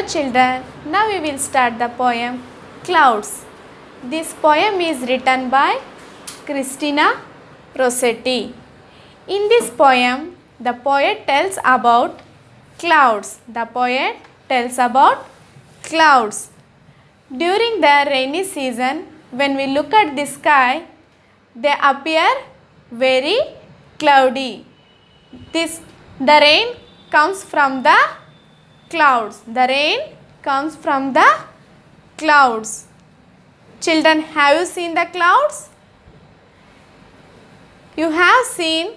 children, now we will start the poem Clouds. This poem is written by Christina Rossetti. In this poem, the poet tells about clouds. The poet tells about clouds. During the rainy season, when we look at the sky, they appear very cloudy. The rain comes from the clouds. The rain comes from the clouds. Children, have you seen the clouds? You have seen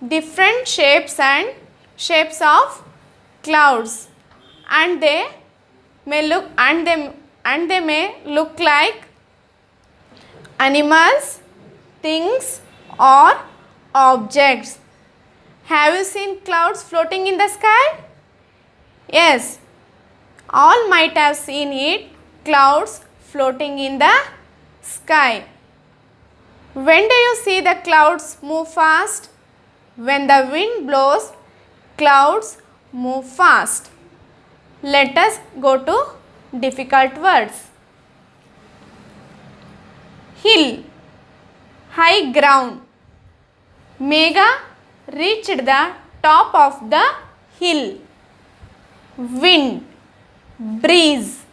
different shapes of clouds, and they may look like animals, things or objects. Have you seen clouds floating in the sky? Yes, all might have seen it, clouds floating in the sky. When do you see the clouds move fast? When the wind blows, clouds move fast. Let us go to difficult words. Hill, high ground. Megha reached the top of the hill. Wind, breeze.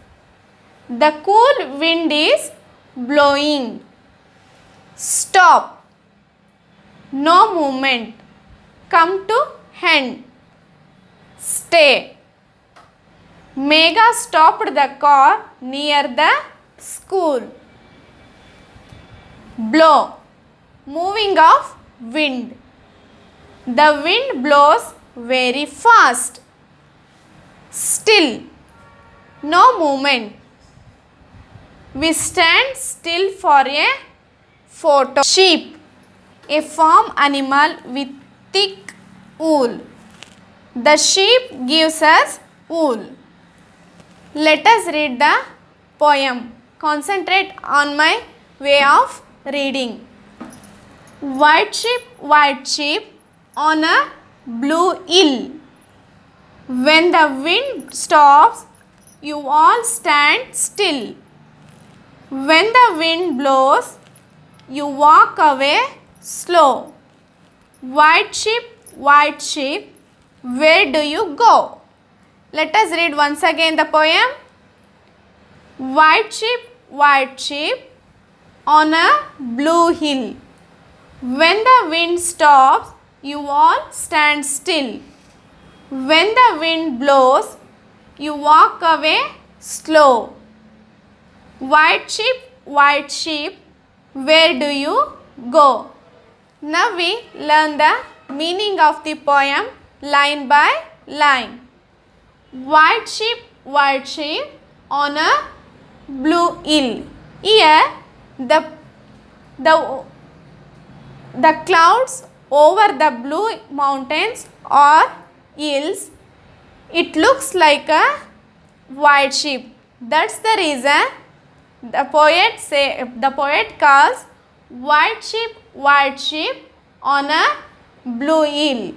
The cool wind is blowing. Stop, no movement. Come to hand. Stay. Megha stopped the car near the school. Blow, moving of wind. The wind blows very fast. Still, no movement. We stand still for a photo. Sheep, a farm animal with thick wool. The sheep gives us wool. Let us read the poem. Concentrate on my way of reading. White sheep on a blue hill. When the wind stops, you all stand still. When the wind blows, you walk away slow. White sheep, where do you go? Let us read once again the poem. White sheep on a blue hill. When the wind stops, you all stand still. When the wind blows, you walk away slow. White sheep, where do you go? Now we learn the meaning of the poem line by line. White sheep on a blue hill. Here the clouds over the blue mountains or hills, it looks like a white sheep. That's the reason the poet calls white sheep on a blue hill.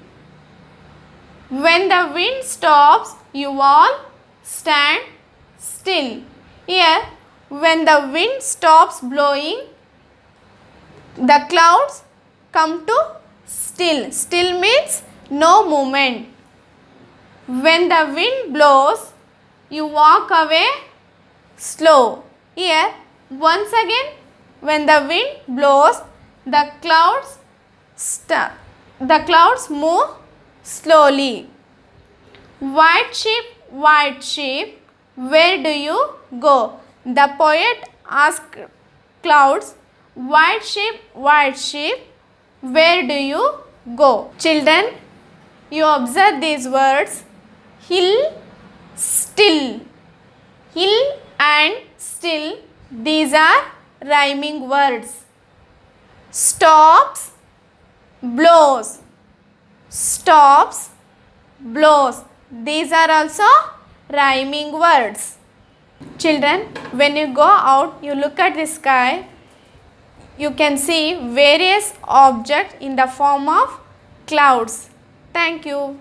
When the wind stops, you all stand still. Here, when the wind stops blowing, the clouds come to still. Still means no movement. When the wind blows, you walk away slow. Here, once again, when the wind blows, the clouds move slowly. White sheep, where do you go? The poet asked clouds, white sheep, where do you go? Children, you observe these words. Hill, still. Hill and still, these are rhyming words. Stops, blows. Stops, blows. These are also rhyming words. Children, when you go out, you look at the sky, you can see various objects in the form of clouds. Thank you.